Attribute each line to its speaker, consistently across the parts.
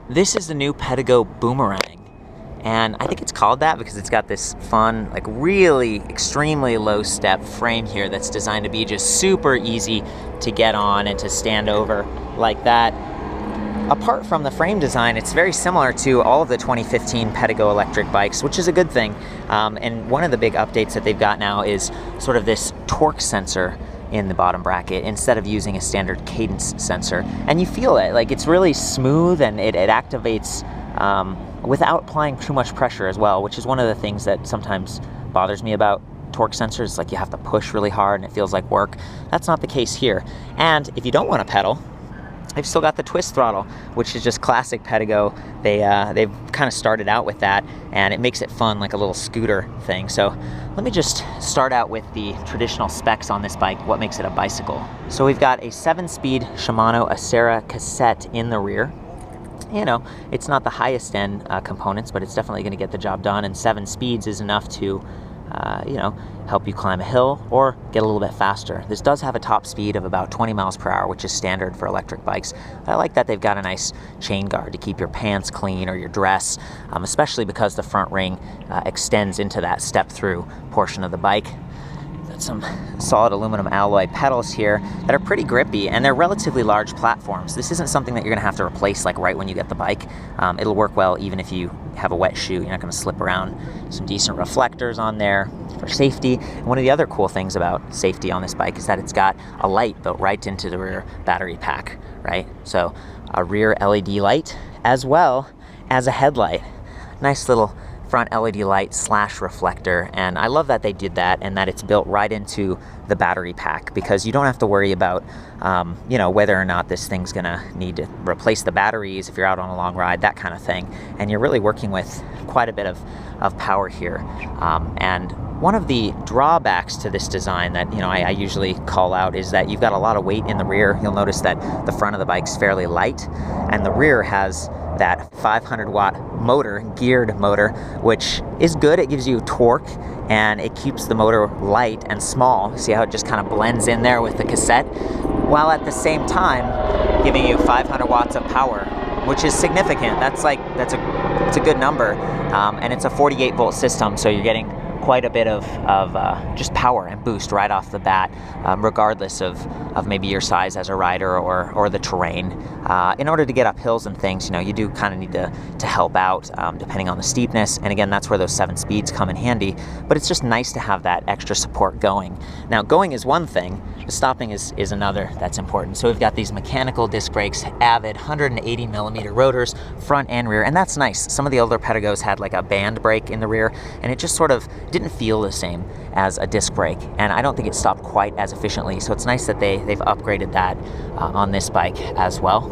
Speaker 1: This is the new Pedego Boomerang, and I think it's called that because it's got this fun, like really extremely low step frame here that's designed to be just super easy to get on and to stand over like that. Apart from the frame design, it's very similar to all of the 2015 Pedego electric bikes, which is a good thing. And one of the big updates that they've got now is sort of this torque sensor in the bottom bracket instead of using a standard cadence sensor. And you feel it, like it's really smooth, and it activates without applying too much pressure as well, which is one of the things that sometimes bothers me about torque sensors. Like you have to push really hard and it feels like work. That's not the case here. And if you don't want to pedal, they've still got the twist throttle, which is just classic Pedego. They've kind of started out with that, and it makes it fun, like a little scooter thing. So let me just start out with the traditional specs on this bike, what makes it a bicycle. So we've got a 7-speed Shimano Acera cassette in the rear. You know, it's not the highest end components, but it's definitely going to get the job done, and 7 speeds is enough to you know, help you climb a hill or get a little bit faster. This does have a top speed of about 20 miles per hour, which is standard for electric bikes. I like that they've got a nice chain guard to keep your pants clean or your dress, especially because the front ring extends into that step-through portion of the bike. Got some solid aluminum alloy pedals here that are pretty grippy, and they're relatively large platforms. This isn't something that you're gonna have to replace like right when you get the bike. It'll work well even if you have a wet shoe. You're not gonna slip around. Some decent reflectors on there for safety. And one of the other cool things about safety on this bike is that it's got a light built right into the rear battery pack, right? So a rear LED light as well as a headlight. Nice little front LED light / reflector, and I love that they did that and that it's built right into the battery pack, because you don't have to worry about you know, whether or not this thing's gonna need to replace the batteries if you're out on a long ride, that kind of thing. And you're really working with quite a bit of power here. And one of the drawbacks to this design that, you know, I usually call out is that you've got a lot of weight in the rear. You'll notice that the front of the bike's fairly light, and the rear has that 500-watt motor, geared motor, which is good. It gives you torque, and it keeps the motor light and small. See how it just kind of blends in there with the cassette, while at the same time giving you 500 watts of power, which is significant. It's a good number, and it's a 48-volt system, so you're getting quite a bit of just power and boost right off the bat, regardless of maybe your size as a rider or the terrain. In order to get up hills and things, you know, you do kind of need to help out depending on the steepness. And again, that's where those 7 speeds come in handy. But it's just nice to have that extra support going. Now, going is one thing, stopping is another that's important. So we've got these mechanical disc brakes, Avid 180 millimeter rotors, front and rear, and that's nice. Some of the older Pedegos had like a band brake in the rear, and it just sort of didn't feel the same as a disc brake, and I don't think it stopped quite as efficiently. So it's nice that they've upgraded that on this bike as well.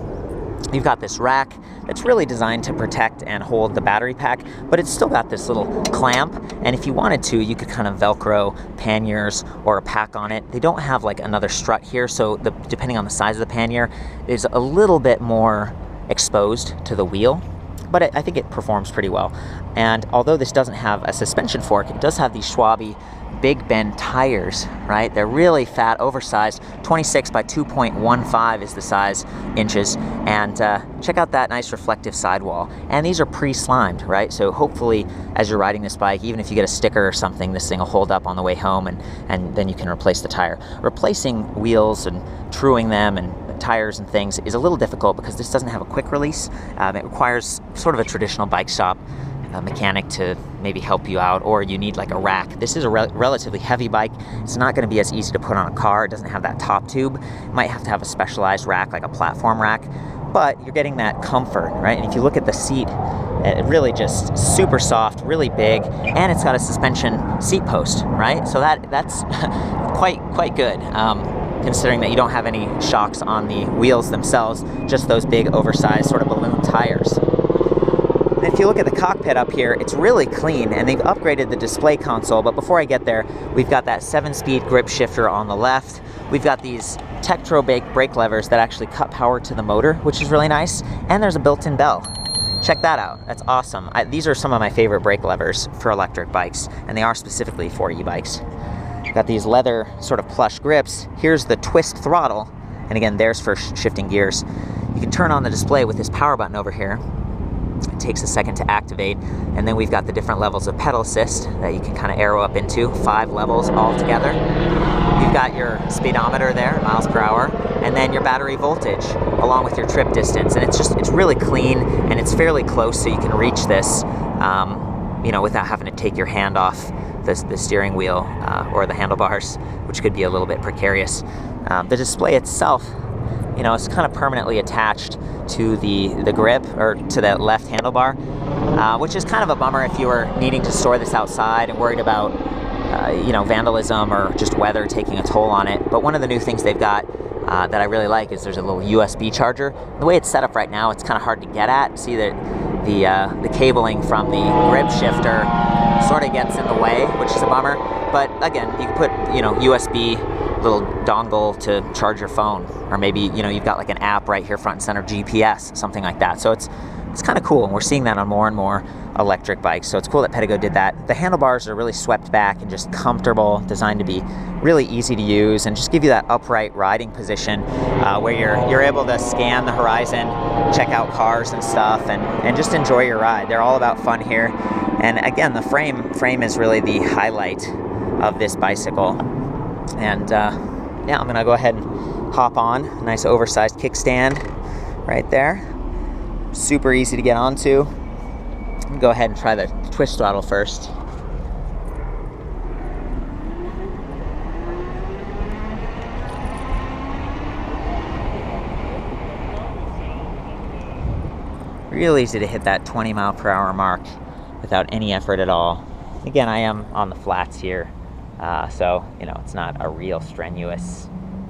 Speaker 1: You've got this rack that's really designed to protect and hold the battery pack, but it's still got this little clamp, and if you wanted to, you could kind of Velcro panniers or a pack on it. They don't have like another strut here, so depending on the size of the pannier, is a little bit more exposed to the wheel, but I think it performs pretty well. And although this doesn't have a suspension fork, it does have these Schwalbe Big Bend tires, right? They're really fat, oversized. 26 by 2.15 is the size inches. And check out that nice reflective sidewall. And these are pre-slimed, right? So hopefully as you're riding this bike, even if you get a sticker or something, this thing will hold up on the way home, and then you can replace the tire. Replacing wheels and truing them and tires and things is a little difficult because this doesn't have a quick release. It requires sort of a traditional bike shop mechanic to maybe help you out, or you need like a rack. This is a relatively heavy bike. It's not going to be as easy to put on a car. It doesn't have that top tube. You might have to have a specialized rack, like a platform rack, but you're getting that comfort, right? And if you look at the seat, it really just super soft, really big, and it's got a suspension seat post, right? So that's quite good. Considering that you don't have any shocks on the wheels themselves, just those big oversized sort of balloon tires. And if you look at the cockpit up here, it's really clean, and they've upgraded the display console. But before I get there, we've got that 7-speed grip shifter on the left. We've got these Tektro brake levers that actually cut power to the motor, which is really nice. And there's a built-in bell. Check that out. That's awesome. These are some of my favorite brake levers for electric bikes, and they are specifically for e-bikes. Got these leather sort of plush grips. Here's the twist throttle, and again, there's for shifting gears. You can turn on the display with this power button over here, takes a second to activate. And then we've got the different levels of pedal assist that you can kind of arrow up into, 5 levels all together. You've got your speedometer there, miles per hour, and then your battery voltage along with your trip distance. And it's really clean, and it's fairly close, so you can reach this without having to take your hand off the steering wheel or the handlebars, which could be a little bit precarious. The display itself, it's kind of permanently attached to the grip, or to the left handlebar, which is kind of a bummer if you were needing to store this outside and worried about vandalism or just weather taking a toll on it. But one of the new things they've got that I really like is there's a little USB charger. The way it's set up right now, it's kind of hard to get at. See that the cabling from the grip shifter sort of gets in the way, which is a bummer. But again, you can put USB little dongle to charge your phone, or maybe you've got like an app right here front and center, GPS, something like that. So it's kind of cool, and we're seeing that on more and more electric bikes. So it's cool that Pedego did that. The handlebars are really swept back and just comfortable, designed to be really easy to use and just give you that upright riding position where you're able to scan the horizon, check out cars and stuff, and just enjoy your ride. They're all about fun here. And again, the frame is really the highlight of this bicycle. And I'm gonna go ahead and hop on. A nice oversized kickstand right there. Super easy to get onto. Go ahead and try the twist throttle first. Real easy to hit that 20 mile per hour mark without any effort at all. Again, I am on the flats here, so it's not a real strenuous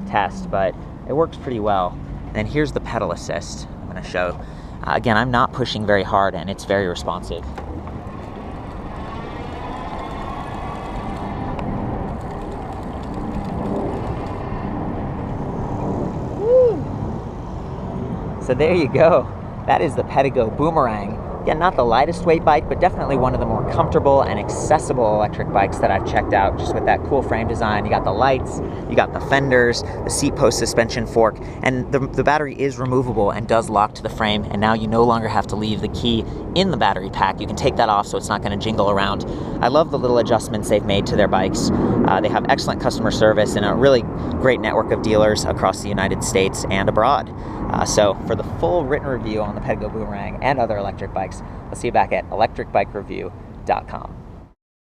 Speaker 1: test, but it works pretty well. And then here's the pedal assist I'm going to show. Again, I'm not pushing very hard, and it's very responsive. Woo! So there you go. That is the Pedego Boomerang. Again, not the lightest weight bike, but definitely one of the more comfortable and accessible electric bikes that I've checked out, just with that cool frame design. You got the lights, you got the fenders, the seat post suspension fork, and the battery is removable and does lock to the frame, and now you no longer have to leave the key in the battery pack. You can take that off so it's not going to jingle around. I love the little adjustments they've made to their bikes. They have excellent customer service and a really great network of dealers across the United States and abroad. So for the full written review on the Pedego Boomerang and other electric bikes, I'll see you back at ElectricBikeReview.com.